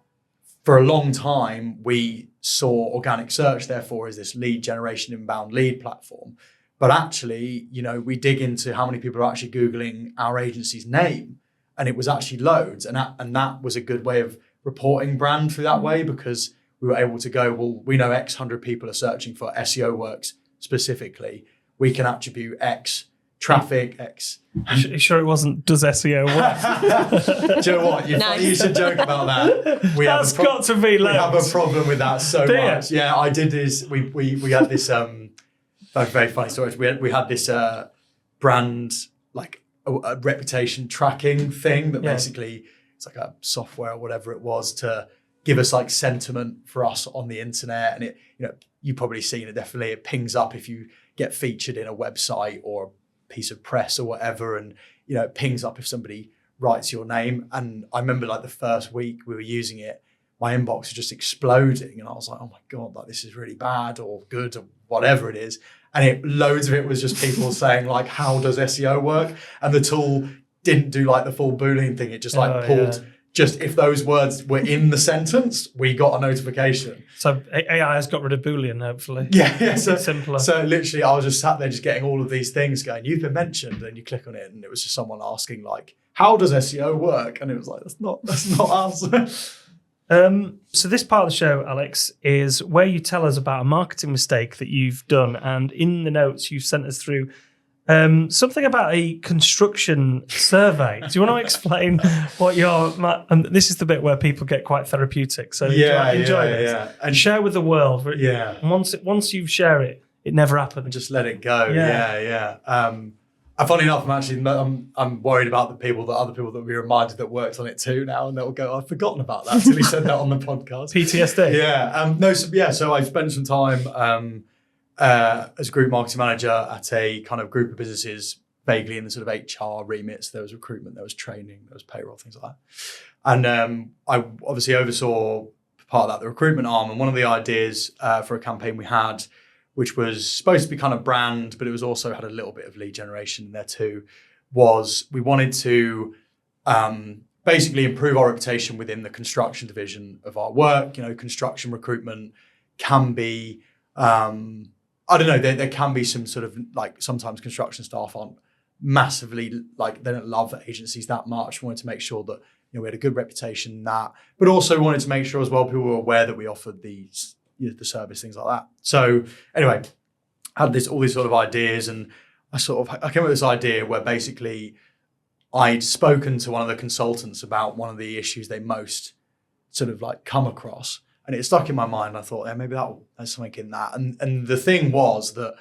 for a long time, we saw organic search, therefore, as this lead generation inbound lead platform. But actually, we dig into how many people are actually Googling our agency's name, and it was actually loads. And that was a good way of reporting brand through that way, because we were able to go, well, we know X hundred people are searching for SEO Works specifically. We can attribute X traffic, X. You sure it wasn't does SEO work? Do you know what? You should joke about that. That's got to be loads. We have a problem with that so much. Yeah, I did this. We had this very funny story. We had this brand, like a reputation tracking thing that basically it's like a software or whatever it was to give us like sentiment for us on the internet. And it, you've probably seen it, definitely. It pings up if you get featured in a website or a piece of press or whatever. And, it pings up if somebody writes your name. And I remember like the first week we were using it, my inbox was just exploding. And I was like, oh my God, like this is really bad or good or whatever it is. And loads of it was just people saying like, how does SEO work? And the tool didn't do like the full Boolean thing. It just pulled just if those words were in the sentence, we got a notification. So AI has got rid of Boolean, hopefully. Yeah. So, it's simpler. So literally I was just sat there just getting all of these things going, you've been mentioned, and you click on it and it was just someone asking like, how does SEO work? And it was like, that's not us. So this part of the show, Alex, is where you tell us about a marketing mistake that you've done. And in the notes, you've sent us through something about a construction survey. Do you want to explain what and this is the bit where people get quite therapeutic. So enjoy this. Yeah. And share with the world. Yeah. And once you share it, it never happened. Just let it go. Yeah. And funny enough, I'm worried about other people that will be reminded that worked on it too now, and they'll go, I've forgotten about that till he said that on the podcast. PTSD. Yeah. So I spent some time as group marketing manager at a kind of group of businesses, vaguely in the sort of HR remits. There was recruitment, there was training, there was payroll, things like that. And I obviously oversaw part of that, the recruitment arm. And one of the ideas for a campaign we had, which was supposed to be kind of brand, but it was also had a little bit of lead generation in there too, was we wanted to basically improve our reputation within the construction division of our work. Construction recruitment can be, I don't know, there can be some sort of like, sometimes construction staff aren't massively, like they don't love agencies that much. We wanted to make sure that, we had a good reputation in that, but also wanted to make sure as well people were aware that we offered the service, things like that. So anyway, I had all these sort of ideas, and I came up with this idea where basically I'd spoken to one of the consultants about one of the issues they most sort of like come across, and it stuck in my mind. I thought, maybe there's something in that. And the thing was that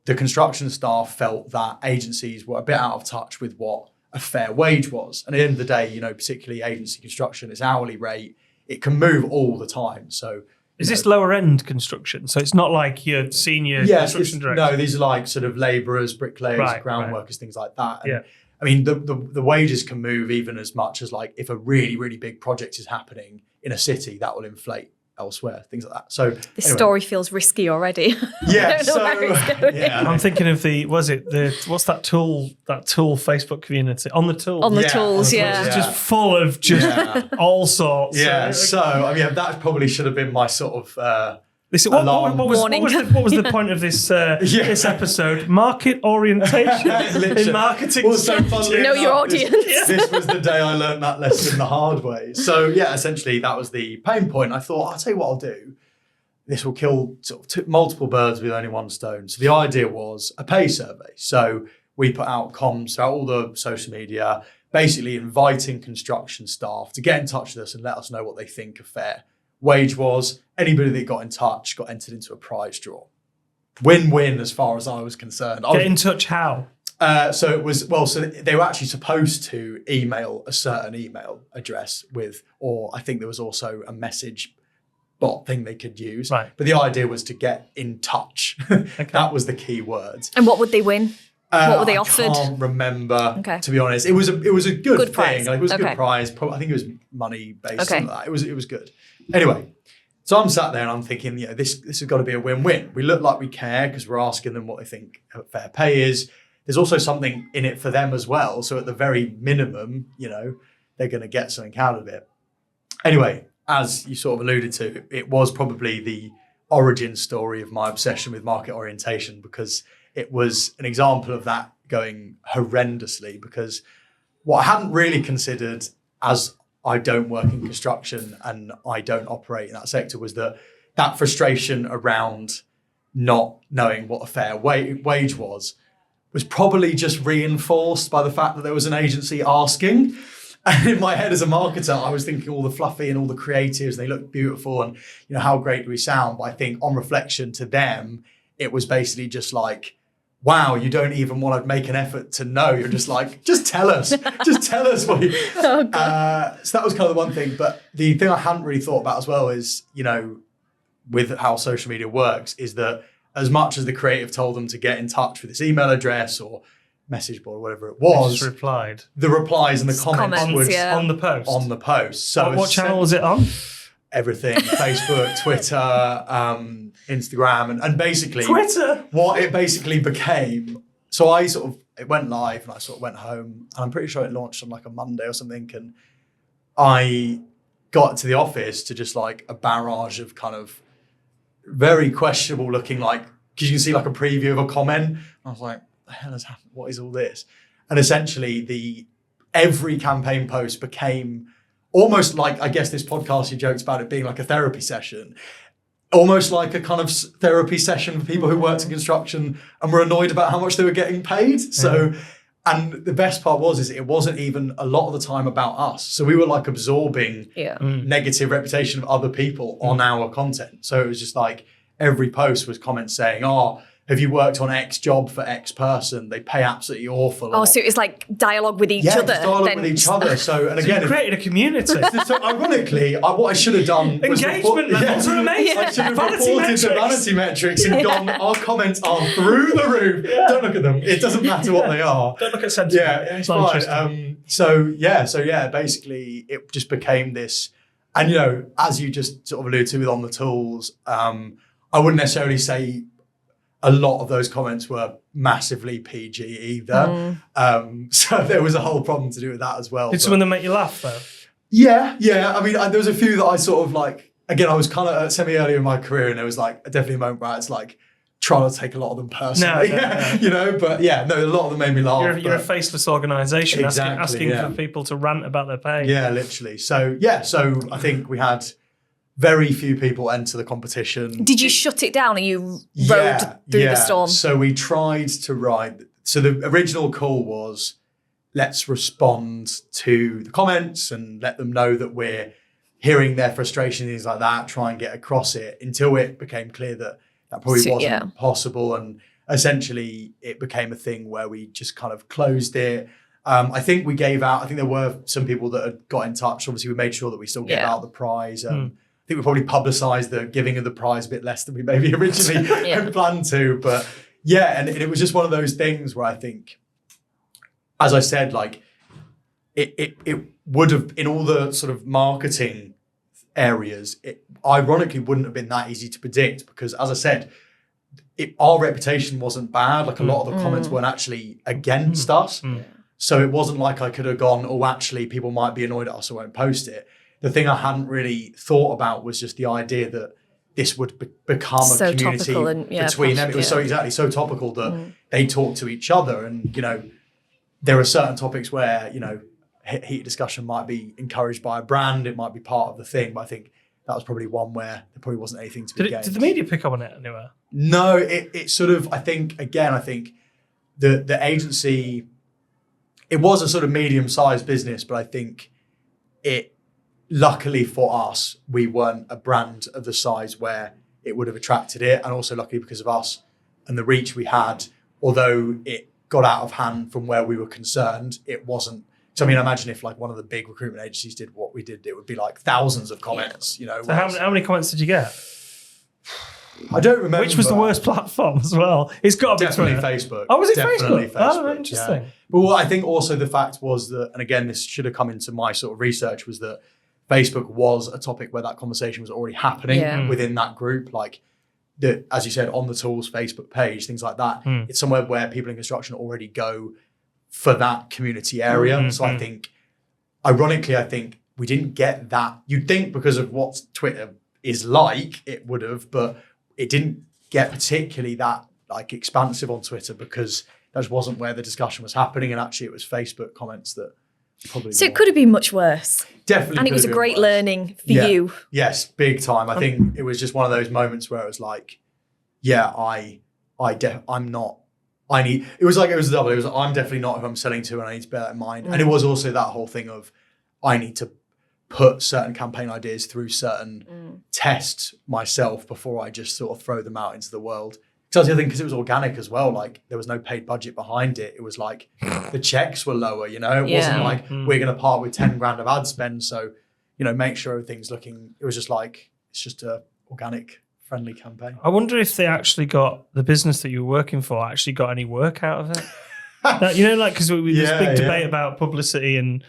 the construction staff felt that agencies were a bit out of touch with what a fair wage was. And at the end of the day, particularly agency construction, it's hourly rate. It can move all the time. So is this lower end construction? So it's not like your senior construction director? No, these are like sort of labourers, bricklayers, ground workers, things like that. And I mean, the wages can move even as much as like if a really, really big project is happening in a city, that will inflate elsewhere, things like that. So this story feels risky already. Yeah. I don't know where it's going. Yeah, I'm thinking of what's that tool Facebook community? On the Tools. On the Tools, It's just full of all sorts. Yeah. So I mean, that probably should have been my sort of what was the point of this this episode? Market orientation in marketing. Know your audience. This was the day I learned that lesson the hard way. So essentially that was the pain point. I thought, I'll tell you what I'll do. This will kill sort of multiple birds with only one stone. So the idea was a pay survey. So we put out comms throughout all the social media, basically inviting construction staff to get in touch with us and let us know what they think a fair wage was. Anybody that got in touch got entered into a prize draw. Win-win as far as I was concerned. Get in touch how? So they were actually supposed to email a certain email address with, or I think there was also a message bot thing they could use. Right. But the idea was to get in touch. Okay. That was the key word. And what would they win? What were they offered? I can't remember, to be honest. It was a good thing. Prize. Like, it was a good prize. I think it was money based on that. It was good. Anyway, so I'm sat there and I'm thinking, this has got to be a win-win. We look like we care because we're asking them what they think fair pay is. There's also something in it for them as well. So at the very minimum, they're going to get something out of it. Anyway, as you sort of alluded to, it was probably the origin story of my obsession with market orientation, because it was an example of that going horrendously. Because what I hadn't really considered, as I don't work in construction and I don't operate in that sector, was that frustration around not knowing what a fair wage was probably just reinforced by the fact that there was an agency asking. And in my head as a marketer, I was thinking all the fluffy and all the creatives, they look beautiful and, you know, how great do we sound? But I think on reflection to them, it was basically just like, wow, you don't even want to make an effort to know. You're just like, just tell us what you... So that was kind of the one thing. But the thing I hadn't really thought about as well is, you know, with how social media works, is that as much as the creative told them to get in touch with this email address or message board or whatever it was, just replied. The replies and the comments would on the post. On the post. So what channel was it on? Everything. Facebook, Twitter, Instagram, and basically Twitter. What it basically became. So it went live and I sort of went home, and I'm pretty sure it launched on like a Monday or something, and I got to the office to just like a barrage of kind of very questionable looking, like, because you can see like a preview of a comment. I was like, the hell has happened? What is all this? And essentially every campaign post became almost like, I guess this podcast, you joked about it being like a therapy session, almost like a kind of therapy session for people who worked in construction and were annoyed about how much they were getting paid. So, and the best part is it wasn't even a lot of the time about us. So we were like absorbing negative reputation of other people on our content. So it was just like every post was comments saying, oh, have you worked on X job for X person? They pay absolutely awful. Oh, so it was like dialogue with each other. Yeah, dialogue with each other. So, and again, you created a community. So ironically, what I should have done was engagement levels are amazing. I should have reported the vanity metrics and gone, our comments are through the roof. Don't look at them. It doesn't matter what they are. Don't look at sentiment. Yeah, it's fine. So basically it just became this, and you know, as you just sort of alluded to with on the tools, I wouldn't necessarily say a lot of those comments were massively PG either. So there was a whole problem to do with that as well. Did some of them make you laugh though? Yeah. I mean, there was a few that I sort of like, again, I was kind of semi-early in my career, and there was like definitely a moment where it's like, trying to take a lot of them personally. You know, but a lot of them made me laugh. You're a faceless organisation asking for people to rant about their pay. Yeah, literally. So I think we had very few people enter the competition. Did you shut it down, or you rode through the storm? So we tried to ride. So the original call was, let's respond to the comments and let them know that we're hearing their frustration, things like that, try and get across it, until it became clear that probably wasn't possible. And essentially it became a thing where we just kind of closed it. I think we gave out, I think there were some people that had got in touch. Obviously we made sure that we still gave out the prize. I think we probably publicised the giving of the prize a bit less than we maybe originally had planned to. But and it was just one of those things where I think, as I said, like it would have, in all the sort of marketing areas, it ironically wouldn't have been that easy to predict, because as I said, our reputation wasn't bad. Like a lot of the comments weren't actually against us. So it wasn't like I could have gone, oh, actually people might be annoyed at us, so I won't post it. The thing I hadn't really thought about was just the idea that this would become a community between them. It was so topical that they talk to each other. And, you know, there are certain topics where, you know, heated discussion might be encouraged by a brand. It might be part of the thing. But I think that was probably one where there probably wasn't anything to be gained. Did the media pick up on it anywhere? No, it sort of, I think the agency, it was a sort of medium-sized business, but I think luckily for us, we weren't a brand of the size where it would have attracted it. And also luckily because of us and the reach we had, although it got out of hand from where we were concerned, it wasn't. So I mean, imagine if like one of the big recruitment agencies did what we did, it would be like thousands of comments, you know. So how many comments did you get? I don't remember. Which was the worst platform as well? It's got to be definitely Facebook. Oh, was it definitely Facebook? Facebook? Oh, interesting. Yeah. But what I think also the fact was that, and again, this should have come into my sort of research, was that Facebook was a topic where that conversation was already happening within that group. Like, as you said, on the tools Facebook page, things like that. It's somewhere where people in construction already go for that community area. So I think, ironically, we didn't get that. You'd think because of what Twitter is like, it would have, but it didn't get particularly that like expansive on Twitter because that just wasn't where the discussion was happening. And actually it was Facebook comments that probably. So it could have been much worse. Definitely. And it was a great learning for you. Yes, big time. I think it was just one of those moments where it was like, yeah, it was like, it was a double. It was, I'm definitely not who I'm selling to and I need to bear that in mind. And it was also that whole thing of, I need to put certain campaign ideas through certain tests myself before I just sort of throw them out into the world. Because I think because it was organic as well, like there was no paid budget behind it. It was like the checks were lower, you know, it wasn't like we're going to part with 10 grand of ad spend. So, you know, make sure everything's looking, it was just like, it's just a organic friendly campaign. I wonder if they actually got, the business that you were working for actually got any work out of it. That, you know, like, because there's big debate about publicity and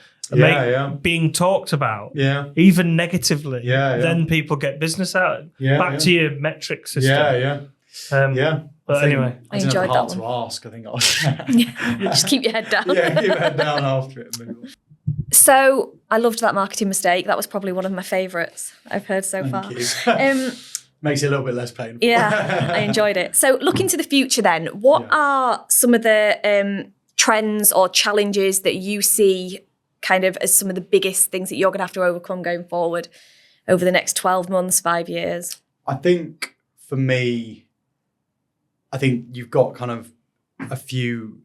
being talked about, even negatively, then people get business out. Back to your metric system. But anyway, I enjoyed that one. To ask, I think I was. Just keep your head down. Keep your head down after it. So I loved that marketing mistake. That was probably one of my favourites I've heard so far. Makes it a little bit less painful. Yeah, I enjoyed it. So looking to the future then, what are some of the trends or challenges that you see kind of as some of the biggest things that you're going to have to overcome going forward over the next 12 months, 5 years? I think for me, I think you've got kind of a few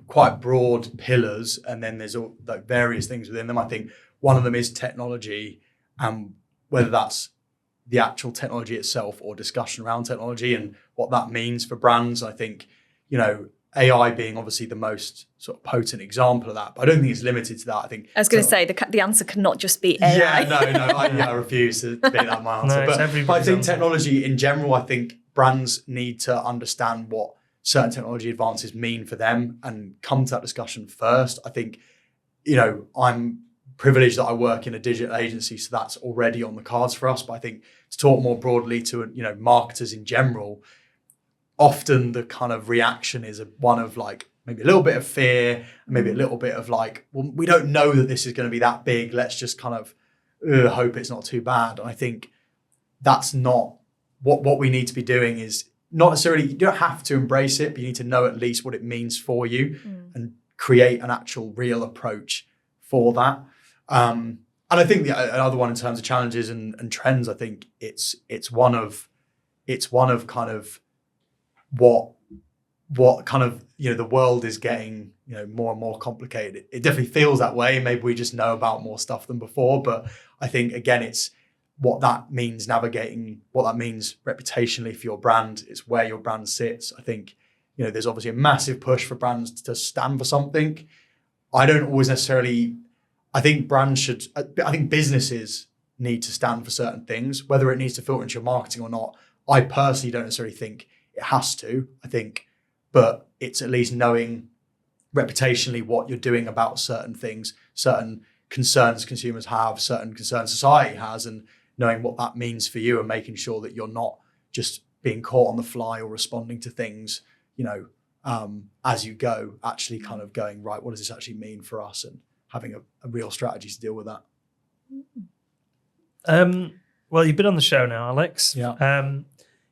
quite broad pillars and then there's all like various things within them. I think one of them is technology and whether that's the actual technology itself or discussion around technology and what that means for brands. I think, you know, AI being obviously the most sort of potent example of that, but I don't think it's limited to that. I think I was going to say the answer cannot just be AI. Yeah, I refuse to be that my answer. But I think technology in general, I think brands need to understand what certain technology advances mean for them and come to that discussion first. I think, you know, I'm privileged that I work in a digital agency, so that's already on the cards for us. But I think to talk more broadly to, you know, marketers in general, often the kind of reaction is one of like maybe a little bit of fear, maybe a little bit of like, well, we don't know that this is going to be that big. Let's just kind of hope it's not too bad. And I think that's not what we need to be doing is not necessarily, you don't have to embrace it, but you need to know at least what it means for you and create an actual real approach for that. And I think another one in terms of challenges and trends, I think it's one of kind of what kind of, you know, the world is getting, you know, more and more complicated. It definitely feels that way. Maybe we just know about more stuff than before, but I think again, it's what that means navigating, what that means reputationally for your brand. It's where your brand sits. I think, you know, there's obviously a massive push for brands to stand for something. I don't always necessarily, I think businesses need to stand for certain things, whether it needs to filter into your marketing or not. I personally don't necessarily think it has to, I think, but it's at least knowing reputationally what you're doing about certain things, certain concerns consumers have, certain concerns society has, and knowing what that means for you and making sure that you're not just being caught on the fly or responding to things, you know, as you go, actually kind of going, right, what does this actually mean for us? And having a real strategy to deal with that. Well, you've been on the show now, Alex. Yeah.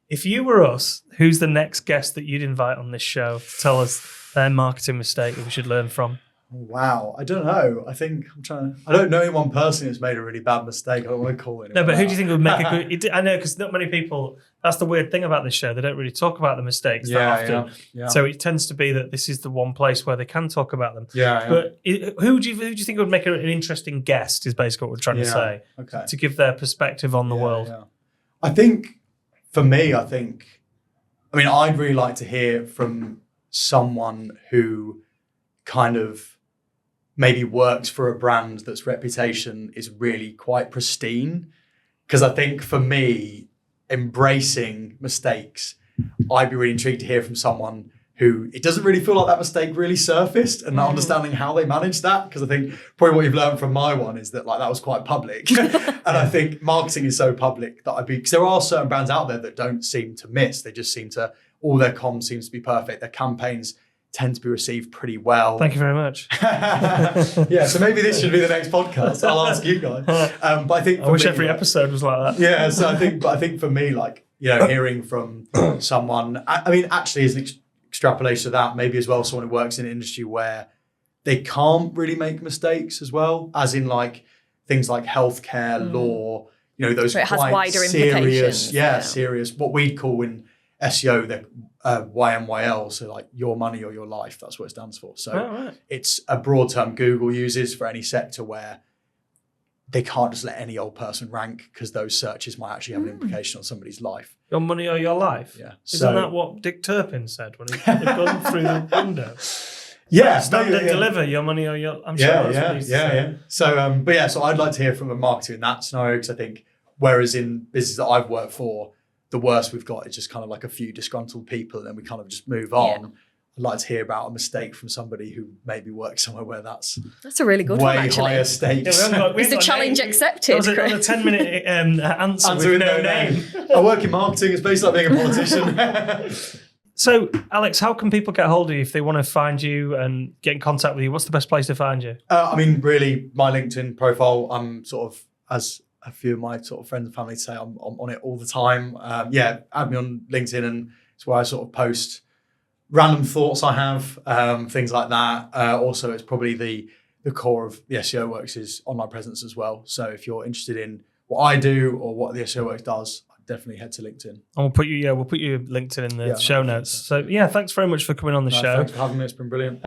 If you were us, who's the next guest that you'd invite on this show to tell us their marketing mistake that we should learn from? Wow, I don't know. I don't know anyone personally who's made a really bad mistake. I don't want to call it. No, but who do you think would make a good... I know, because not many people... That's the weird thing about this show. They don't really talk about the mistakes that often. Yeah. So it tends to be that this is the one place where they can talk about them. Yeah. But who do you think would make an interesting guest is basically what we're trying to say. Okay. To give their perspective on the world. Yeah. I think, for me, I'd really like to hear from someone who kind of maybe works for a brand that's reputation is really quite pristine. Because I think for me, embracing mistakes, I'd be really intrigued to hear from someone who it doesn't really feel like that mistake really surfaced and not understanding how they managed that. Because I think probably what you've learned from my one is that like that was quite public. And I think marketing is so public that because there are certain brands out there that don't seem to miss. They just seem to, all their comms seems to be perfect. Their campaigns tend to be received pretty well. Thank you very much. Yeah, so maybe this should be the next podcast. I'll ask you guys. But I think I wish every episode was like that. Yeah, so I think for me, like hearing from someone. I mean, actually, as an extrapolation of that, maybe as well, someone who works in an industry where they can't really make mistakes as well, as in like things like healthcare, law, those so it has quite wider serious, implications. serious, what we'd call in SEO, the YMYL, so like your money or your life, that's what it stands for. So it's a broad term Google uses for any sector where they can't just let any old person rank because those searches might actually have an implication on somebody's life. Your money or your life? Yeah. Isn't that what Dick Turpin said when he gone through the window? Yeah. Stand and deliver your money or your... I'm sure that's what he used to say. So, so I'd like to hear from a marketer in that scenario, because I think whereas in business that I've worked for, the worst we've got is just kind of like a few disgruntled people and then we kind of just move on. Yeah. I'd like to hear about a mistake from somebody who maybe works somewhere where that's a really good one, actually. Way higher stakes. Yeah, is the challenge accepted? That was a 10-minute answer with no name. I work in marketing. It's basically like being a politician. So, Alex, how can people get hold of you if they want to find you and get in contact with you? What's the best place to find you? I mean, really, my LinkedIn profile, I'm sort of, as a few of my sort of friends and family say, I'm on it all the time. Add me on LinkedIn, and it's where I sort of post random thoughts I have, things like that. Also, it's probably the core of the SEO Works is online presence as well. So if you're interested in what I do or what the SEO Works does, definitely head to LinkedIn. And we'll put you LinkedIn in the show notes. So thanks very much for coming on the show. Thanks for having me. It's been brilliant.